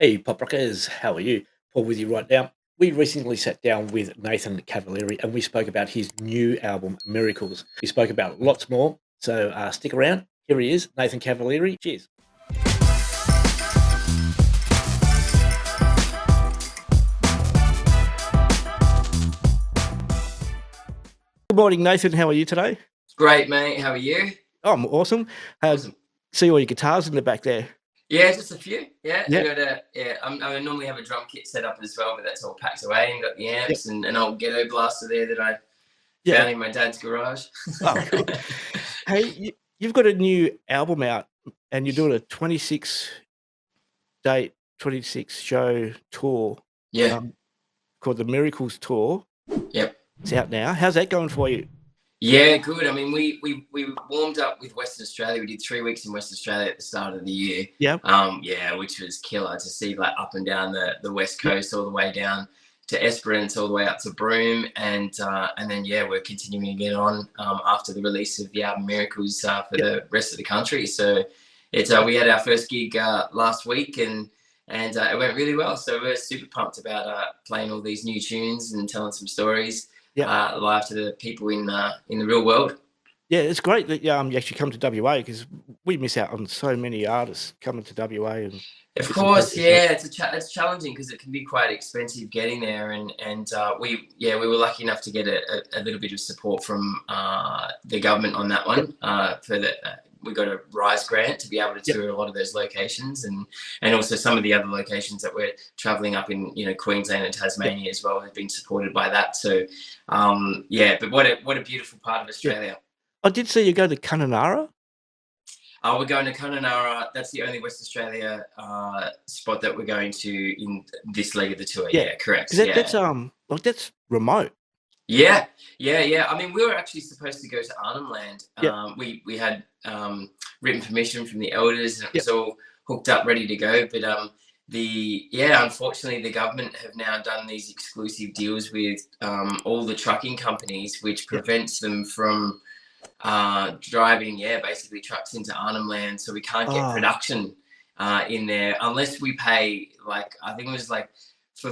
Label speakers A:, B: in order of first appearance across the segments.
A: Hey, PopRockers, how are you? Paul with you right now. We recently sat down with Nathan Cavaleri and we spoke about his new album, Miracles. We spoke about lots more, so stick around. Here he is, Nathan Cavaleri. Cheers. Good morning, Nathan. How are you today?
B: Great, mate. How are you?
A: Oh, I'm awesome.
B: Awesome.
A: See all your guitars in the back there.
B: Yeah, just a few. Yeah, I
A: Yeah,
B: got a yeah. I normally have a drum kit set up as well, but that's all packed away and got the
A: yeah,
B: amps and an old ghetto blaster there that I
A: yeah.
B: found in my dad's garage.
A: Oh, cool. Hey, you've got a new album out and you're doing a 26 date, 26 show tour
B: Yeah.
A: um, called the Miracles Tour.
B: Yep.
A: It's out now. How's that going for you?
B: Yeah, good. I mean, we warmed up with Western Australia. We did 3 weeks in Western Australia at the start of the year.
A: Yeah.
B: Yeah, which was killer to see, like, up and down the west coast, all the way down to Esperance, all the way up to Broome, and then we're continuing to get on after the release of the album Miracles for the rest of the country. So it's we had our first gig last week, and it went really well. So we're super pumped about playing all these new tunes and telling some stories live to the people in the real world.
A: Yeah, it's great that you actually come to WA because we miss out on so many artists coming to WA. And
B: Of course, yeah, it's challenging because it can be quite expensive getting there, and we were lucky enough to get a little bit of support from the government on that one. We got a Rise grant to be able to tour a lot of those locations, and also some of the other locations that we're traveling up in, Queensland and Tasmania as well, have been supported by that. So but what a beautiful part of Australia.
A: I did see you go to Kununurra.
B: We're going to Kununurra. That's the only West Australia spot that we're going to in this leg of the tour. Yeah, correct.
A: That's remote.
B: Yeah. I mean, we were actually supposed to go to Arnhem Land. We had written permission from the elders, and it was all hooked up, ready to go. But unfortunately, the government have now done these exclusive deals with all the trucking companies, which prevents them from driving basically trucks into Arnhem Land, so we can't get production in there unless we pay, like, I think it was like for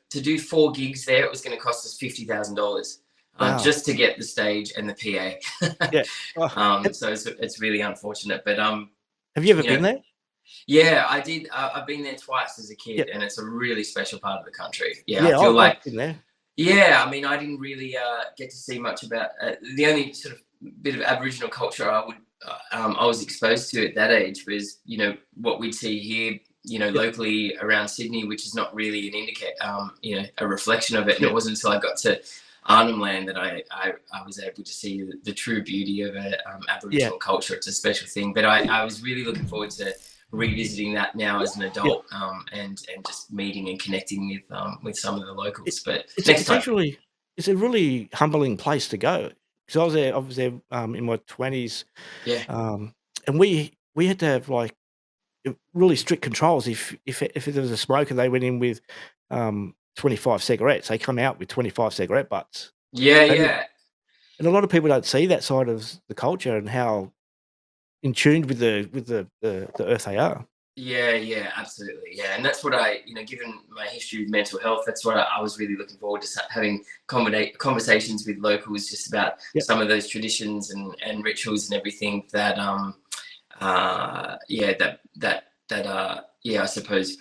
B: to do 4 gigs there, it was going to cost us $50,000 just to get the stage and the PA. So it's really unfortunate, but
A: have you ever been there?
B: Yeah, I did. I've been there twice as a kid, and it's a really special part of the country.
A: I feel like been there.
B: Yeah, I mean, I didn't really get to see much about the only sort of bit of Aboriginal culture I was exposed to at that age was, what we'd see here, locally around Sydney, which is not really an indicator, a reflection of it. And it wasn't until I got to Arnhem Land that I was able to see the true beauty of Aboriginal culture. It's a special thing. But I was really looking forward to revisiting that now as an adult, and just meeting and connecting with some of the locals. But
A: it's a really humbling place to go. Because I was there in my 20s, and we had to have, like, really strict controls. If there was a smoker, they went in with 25 cigarettes. They come out with 25 cigarette butts.
B: Yeah.
A: And a lot of people don't see that side of the culture and how in tune with the earth they are.
B: Yeah, absolutely. Yeah, and that's what given my history with mental health, that's what I was really looking forward to, having conversations with locals just about some of those traditions and rituals and everything that I suppose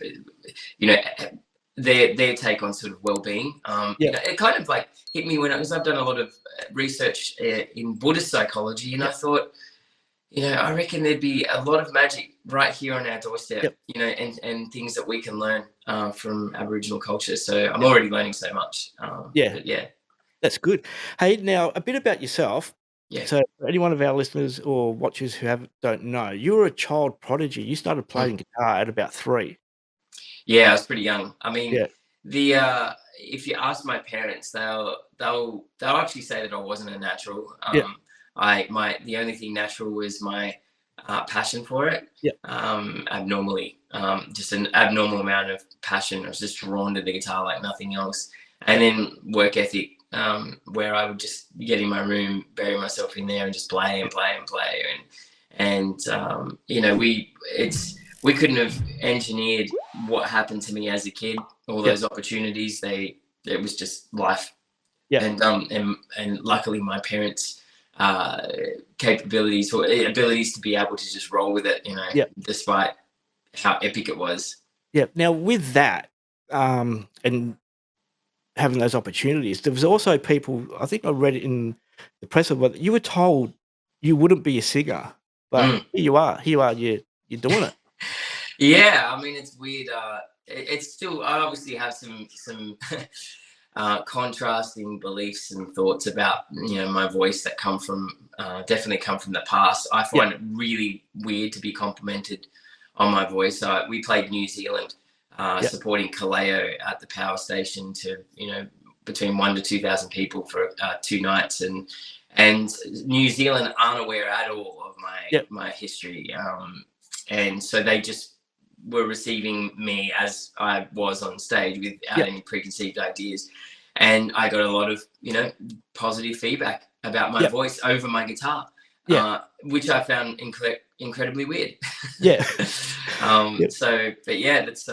B: their take on sort of well-being. It kind of like hit me I've done a lot of research in Buddhist psychology, and I thought, I reckon there'd be a lot of magic right here on our doorstep, and things that we can learn from Aboriginal culture. So I'm already learning so much.
A: That's good. Hey, now a bit about yourself.
B: Yeah.
A: So for any one of our listeners or watchers who don't know, you were a child prodigy. You started playing guitar at about 3.
B: Yeah, I was pretty young. I mean, if you ask my parents, they'll actually say that I wasn't a natural. The only thing natural was my passion for it. Abnormally, just an abnormal amount of passion. I was just drawn to the guitar like nothing else. And then work ethic, where I would just get in my room, bury myself in there, and just play and play and play. And we we couldn't have engineered what happened to me as a kid. All
A: Yeah.
B: those opportunities, it was just life.
A: Yeah.
B: And luckily my parents capabilities or abilities to be able to just roll with it,
A: Yeah.
B: despite how epic it was.
A: Yeah. Now with that, and having those opportunities, there was also people, I think I read it in the press, but you were told you wouldn't be a singer, but
B: Mm.
A: here you are, you're doing it.
B: Yeah, I mean it's weird. It's still, I obviously have some contrasting beliefs and thoughts about my voice that come from definitely come from the past. I
A: Yeah.
B: find it really weird to be complimented on my voice. We played New Zealand,
A: Yeah.
B: supporting Cavaleri at the power station to between 1,000 to 2,000 people for 2 nights, and New Zealand aren't aware at all of
A: Yeah.
B: my history, and so they just were receiving me as I was on stage without
A: Yeah.
B: any preconceived ideas. And I got a lot of, positive feedback about my
A: Yeah.
B: voice over my guitar,
A: Yeah.
B: which I found incredibly weird.
A: Yeah. Yep.
B: So, but yeah, that's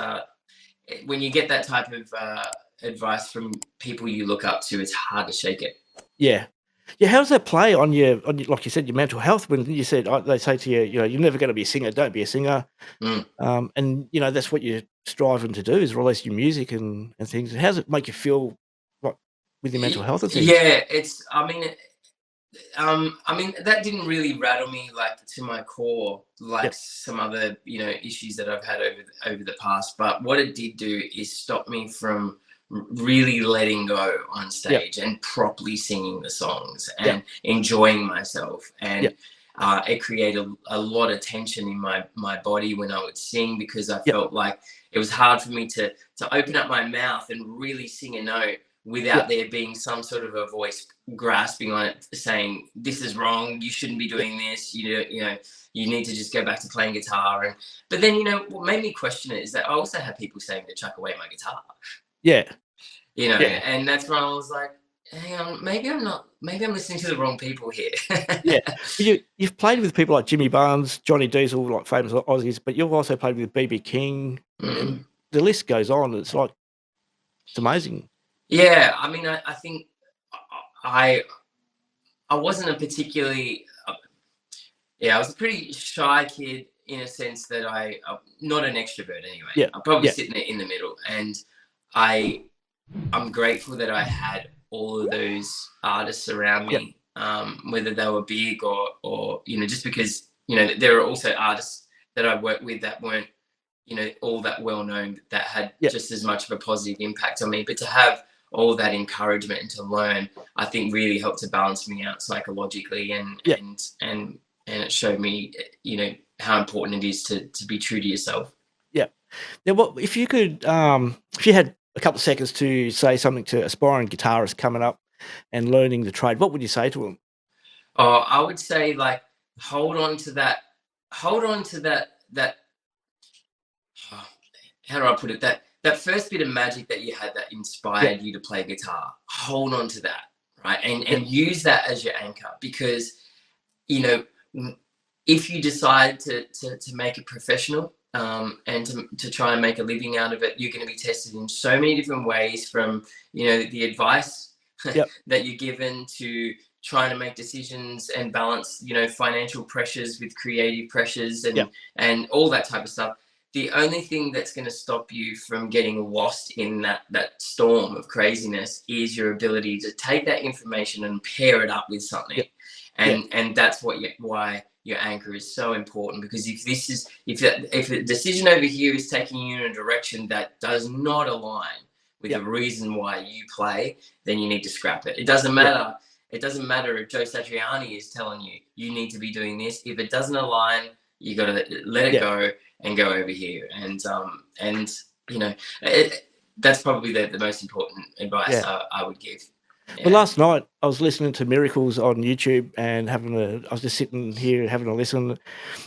B: when you get that type of advice from people you look up to, it's hard to shake it.
A: Yeah. Yeah, how does that play on your like you said, your mental health when you said, they say to you, "You're never gonna be a singer, don't be a singer."
B: Mm.
A: And, that's what you're striving to do is release your music and things. How does it make you feel, like, with your mental health and things?
B: Yeah, it's. I mean that didn't really rattle me like to my core like
A: Yep.
B: some other issues that I've had over the past. But what it did do is stop me from really letting go on
A: Yep.
B: stage and properly singing the songs
A: Yep.
B: and enjoying myself. And
A: Yep.
B: it created a lot of tension in my body when I would sing, because I
A: Yep.
B: felt like it was hard for me to open up my mouth and really sing a note without
A: Yep.
B: there being some sort of a voice grasping on it saying, this is wrong, you shouldn't be
A: Yep.
B: doing this, you need to just go back to playing guitar. But then what made me question it is that I also had people saying to chuck away my guitar,
A: Yeah. Yeah.
B: and that's when I was like, hang on, maybe I'm listening to the wrong people here.
A: Yeah. But you've played with people like Jimmy Barnes, Johnny Diesel, like famous Aussies, but you've also played with BB King,
B: Mm.
A: and the list goes on. It's like, it's amazing.
B: Yeah, I mean, I think I wasn't a particularly I was a pretty shy kid in a sense that I'm not an extrovert anyway.
A: Yeah.
B: I'm probably
A: Yeah.
B: sitting there in the middle, and I'm grateful that I had all of those artists around
A: Yep.
B: me, whether they were big or just because there are also artists that I worked with that weren't all that well known, that had
A: Yep.
B: just as much of a positive impact on me. But to have all that encouragement and to learn, I think really helped to balance me out psychologically, and
A: Yep.
B: and it showed me how important it is to be true to yourself.
A: Yeah. Now, what if you could, if you had a couple of seconds to say something to aspiring guitarists coming up and learning the trade, what would you say to them?
B: I would say, like, hold on to that how do I put it, that first bit of magic that you had that inspired you to play guitar. Hold on to that, right? And use that as your anchor, because if you decide to make it professional, and to try and make a living out of it, you're going to be tested in so many different ways, from the advice
A: Yep.
B: that you're given, to trying to make decisions and balance financial pressures with creative pressures, and
A: Yep.
B: and all that type of stuff. The only thing that's going to stop you from getting lost in that storm of craziness is your ability to take that information and pair it up with something.
A: Yep.
B: And that's why your anchor is so important, because if a decision over here is taking you in a direction that does not align with the reason why you play, then you need to scrap it. It doesn't matter. It doesn't matter if Joe Satriani is telling you need to be doing this. If it doesn't align, you got to let it go and go over here. And that's probably the most important advice I would give.
A: Well, last night I was listening to Miracles on YouTube and I was just sitting here having a listen,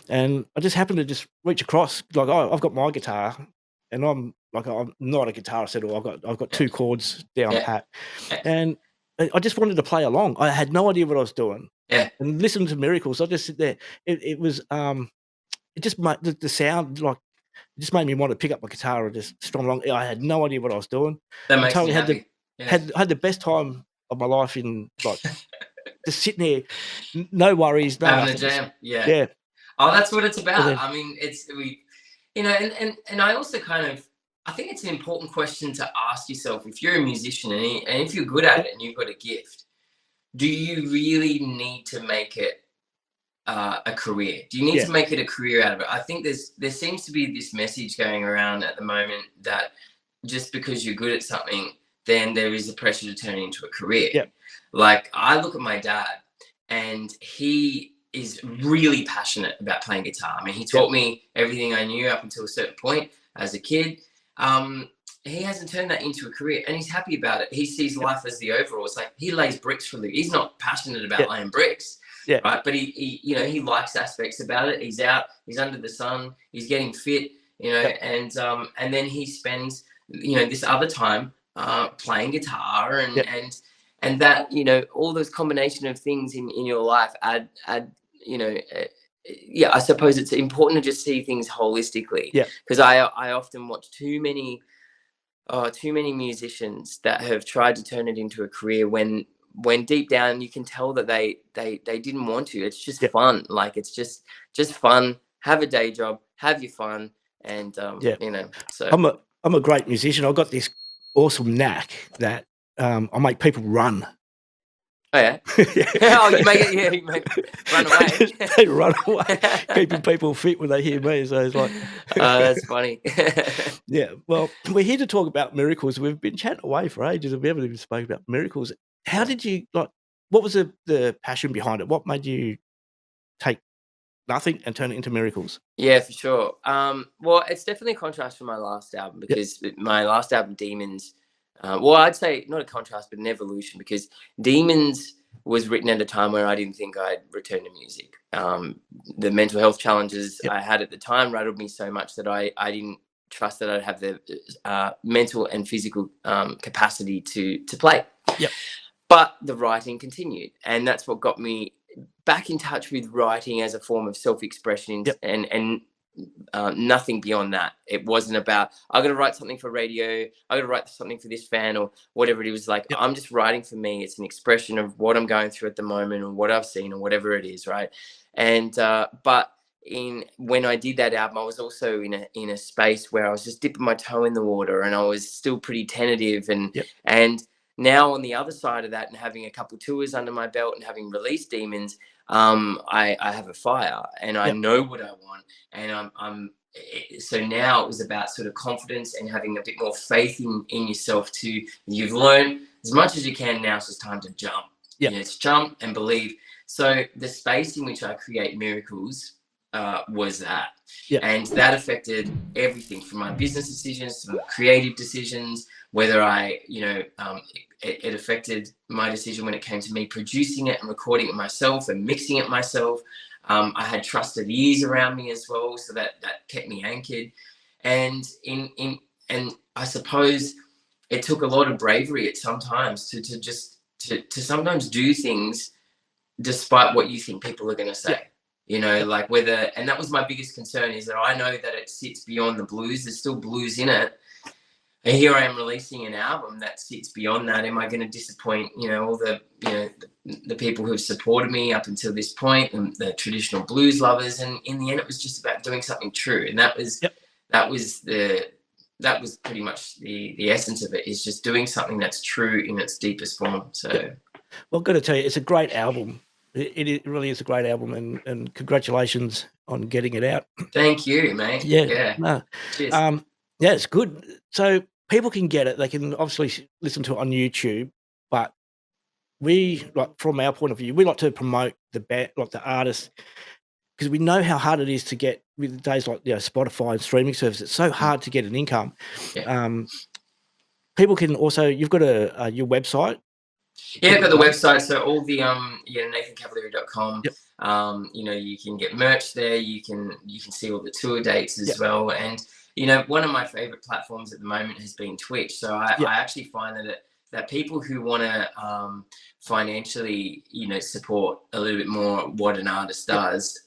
A: and I just happened to just reach across, like, I've got my guitar, and I'm not a guitarist at all. I've got 2 chords down pat, and I just wanted to play along. I had no idea what I was doing.
B: Yeah.
A: And listening to Miracles, I just sit there. It was it just made the sound, like, it just made me want to pick up my guitar and just strum along. I had no idea what I was doing.
B: That
A: I
B: makes me
A: totally
B: happy.
A: had the best time of my life in like just sitting there, no worries, no
B: Having a
A: nothing.
B: jam. Yeah.
A: Yeah.
B: Oh, that's what it's about.
A: Then,
B: I mean, you know, and I also I think it's an important question to ask yourself if you're a musician and if you're good at it and you've got a gift, do you really need to make it a career? Do you need to make it a career out of it? I think there seems to be this message going around at the moment that just because you're good at something, then there is a pressure to turn it into a career.
A: Yeah.
B: Like I look at my dad, and he is really passionate about playing guitar. I mean, he taught me everything I knew up until a certain point as a kid. He hasn't turned that into a career, and he's happy about it. He sees life as the overall. It's like he lays bricks for a living. He's not passionate about laying bricks, right? But he, you know, he likes aspects about it. He's out, he's under the sun, he's getting fit, you know, and then he spends, you know, this other time playing guitar and that, you know, all those combination of things in your life add you know, yeah, I suppose it's important to just see things holistically.
A: Yeah.
B: Because I often watch too many musicians that have tried to turn it into a career when deep down you can tell that they didn't want to. It's just fun. Like it's just fun. Have a day job, have your fun, and you know. So
A: I'm a great musician. I've got this awesome knack that I make people run.
B: Oh yeah. Oh, you make run away.
A: They run away, keeping people fit when they hear me. So it's like,
B: oh, that's funny.
A: Yeah. Well, we're here to talk about miracles. We've been chatting away for ages, and we haven't even spoken about miracles. How did you like? What was the passion behind it? What made you take nothing and turn it into miracles?
B: Yeah, for sure. Well, it's definitely a contrast from my last album because my last album, Demons. Well, I'd say not a contrast, but an evolution because Demons was written at a time where I didn't think I'd return to music. The mental health challenges I had at the time rattled me so much that I didn't trust that I'd have the mental and physical capacity to play.
A: Yep.
B: But the writing continued, and that's what got me back in touch with writing as a form of self-expression and nothing beyond that. It wasn't about I got to write something for radio, I got to write something for this fan or whatever it was. Like I'm just writing for me. It's an expression of what I'm going through at the moment or what I've seen or whatever it is, right? And but when I did that album, I was also in a space where I was just dipping my toe in the water and I was still pretty tentative and now on the other side of that and having a couple tours under my belt and having released Demons, I have a fire and I know what I want, and so now it was about sort of confidence and having a bit more faith in yourself. You've learned as much as you can. Now it's just time to jump. You know, it's jump and believe. So the space in which I create miracles was that, and that affected everything from my business decisions to my creative decisions. Whether I, you know, it affected my decision when it came to me producing it and recording it myself and mixing it myself. I had trusted ears around me as well, so that kept me anchored. And and I suppose it took a lot of bravery at sometimes to sometimes do things despite what you think people are going to say. You know, like whether, and that was my biggest concern, is that I know that it sits beyond the blues. There's still blues in it. And here I am releasing an album that sits beyond that. Am I going to disappoint, you know, all the, you know, the people who have supported me up until this point and the traditional blues lovers? And in the end, it was just about doing something true. And that was pretty much the essence of it, is just doing something that's true in its deepest form. So,
A: well, I've got to tell you, it's a great album. It really is a great album, and congratulations on getting it out.
B: Thank you, mate.
A: No.
B: Cheers.
A: Yeah, it's good. So people can get it. They can obviously listen to it on YouTube, but we, like, from our point of view, we like to promote the band, like the artists, because we know how hard it is to get with days like, you know, Spotify and streaming services. It's so hard to get an income. People can also, you've got your website.
B: Yeah, I've got the website. So all the nathancavaleri.com. You know, you can get merch there. You can see all the tour dates as well. And you know, one of my favorite platforms at the moment has been Twitch. So I actually find that people who want to financially, you know, support a little bit more what an artist does,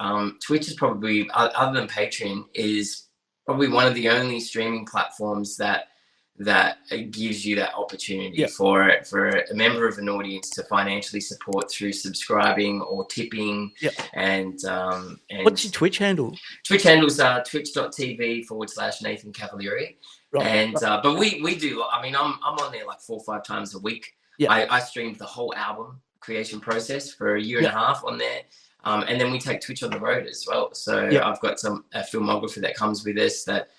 B: Twitch is probably, other than Patreon, is probably one of the only streaming platforms that gives you that opportunity for a member of an audience to financially support through subscribing or tipping. And
A: what's your Twitch handle?
B: Twitch handles twitch.tv/Nathan Cavaleri. Right. And but we do, I mean, I'm on there like 4 or 5 times a week. I streamed the whole album creation process for a year and a half on there. And then we take Twitch on the road as well. So I've got a filmographer that comes with us that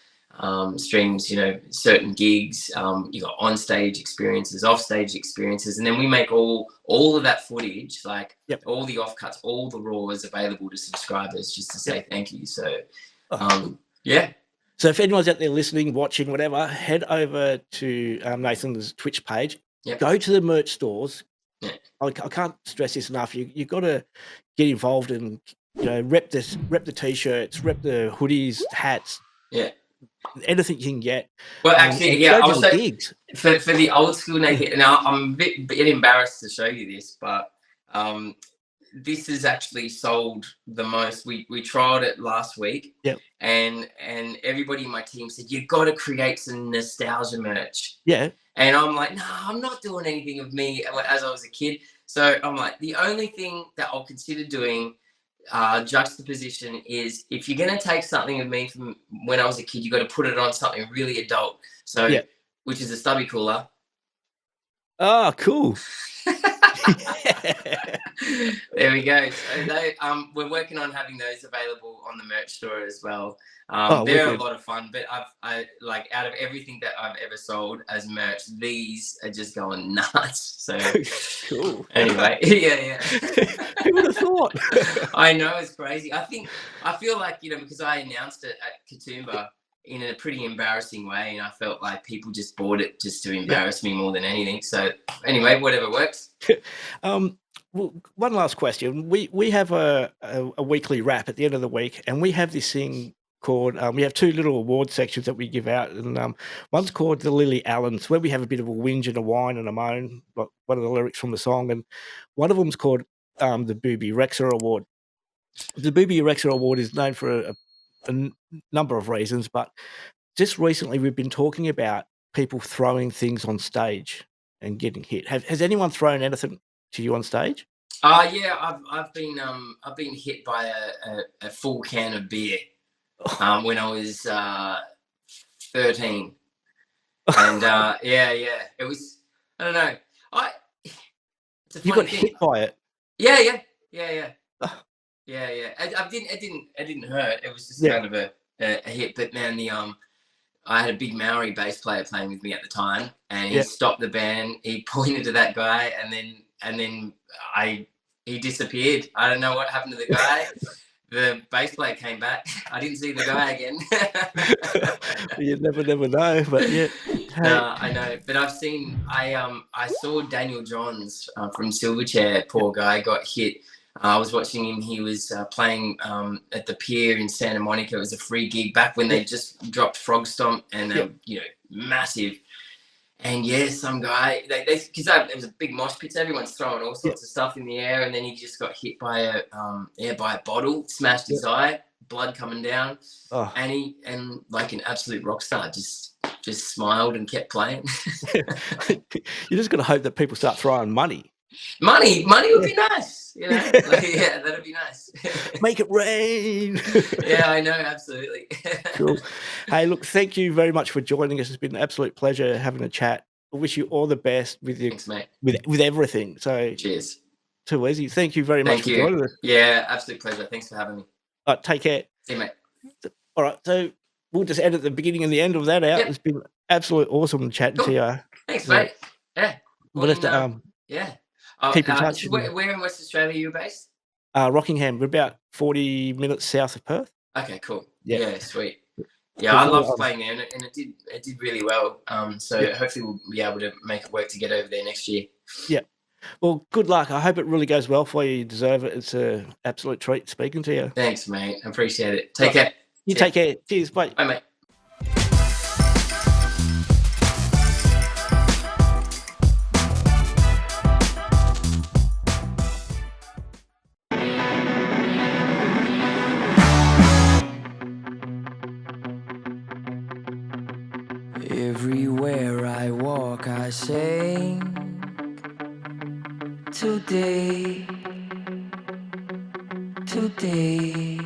B: streams, you know, certain gigs. You got on-stage experiences, off-stage experiences, and then we make all of that footage, like all the offcuts, all the raws available to subscribers, just to say thank you. So,
A: So if anyone's out there listening, watching, whatever, head over to Nathan's Twitch page. Go to the merch stores. I can't stress this enough. You got to get involved and, you know, rep the t-shirts, rep the hoodies, hats. Anything you can get.
B: Well, actually, I was gigs. For the old school Nathan. Now I'm a bit embarrassed to show you this, but this is actually sold the most. We trialed it last week. And everybody in my team said, you've got to create some nostalgia merch. And I'm like, no, I'm not doing anything of me as I was a kid. So I'm like, the only thing that I'll consider doing juxtaposition is, if you're going to take something of me from when I was a kid, you got to put it on something really adult. So, which is a stubby cooler.
A: Oh, cool.
B: There we go. So we're working on having those available on the merch store as well. They're a lot of fun, but I like, out of everything that I've ever sold as merch, these are just going nuts. So
A: cool.
B: Anyway,
A: Who would have thought?
B: I know, it's crazy. I feel like, you know, because I announced it at Katoomba in a pretty embarrassing way, and I felt like people just bought it just to embarrass me more than anything. So anyway, whatever works.
A: Well, one last question. We have a weekly wrap at the end of the week, and we have this thing called, we have 2 little award sections that we give out, and one's called the Lily Allens, where we have a bit of a whinge and a whine and a moan, like one of the lyrics from the song, and one of them's called the Booby Rexer Award. The Booby Rexer Award is known for a number of reasons, but just recently we've been talking about people throwing things on stage and getting hit. Has anyone thrown anything to you on stage?
B: I've been hit by a full can of beer when I was 13, and it was, I don't know, it's a funny
A: you got
B: thing.
A: Hit by it?
B: Yeah. It didn't hurt. It was just kind of a hit. But man, I had a big Maori bass player playing with me at the time, and he stopped the band. He pointed to that guy, and then he disappeared. I don't know what happened to the guy. The bass player came back. I didn't see the guy again.
A: You never know, but yeah.
B: No, I know. But I saw Daniel Johns from Silverchair. Poor guy got hit. I was watching him. He was playing at the Pier in Santa Monica. It was a free gig back when they just dropped Frog Stomp, and you know, massive. And some guy, because it was a big mosh pit, so everyone's throwing all sorts of stuff in the air, and then he just got hit by a bottle, smashed his eye, blood coming down, and like an absolute rock star, just smiled and kept playing.
A: You just got to hope that people start throwing money.
B: Money would be nice, you know. That'd be nice.
A: Make it rain.
B: Yeah, I know, absolutely.
A: Cool. Hey, look, thank you very much for joining us. It's been an absolute pleasure having a chat. I wish you all the best with your,
B: thanks, mate.
A: With everything. So
B: cheers.
A: Too easy. Thank you very much for joining us.
B: Yeah, absolute pleasure. Thanks for having me.
A: All right, take care.
B: See you, mate.
A: All right, so we'll just edit the beginning and the end of that out. It's been absolutely awesome chatting to you.
B: Thanks, mate. Yeah.
A: We'll have to keep in touch.
B: Where in West Australia are you based?
A: Rockingham. We're about 40 minutes south of Perth.
B: Okay, cool. Yeah, sweet. Yeah, I loved playing there, and it did really well. So hopefully we'll be able to make it work to get over there next year. Yeah.
A: Well, good luck. I hope it really goes well for you. You deserve it. It's an absolute treat speaking to you.
B: Thanks, mate. I appreciate it. Take care.
A: You take care. Cheers. Bye.
B: Bye, mate.
C: I sink too deep, too deep,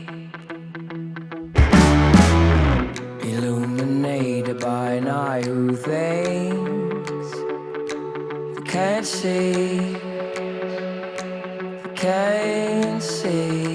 C: illuminated by an eye who thinks they can't see, they can't see.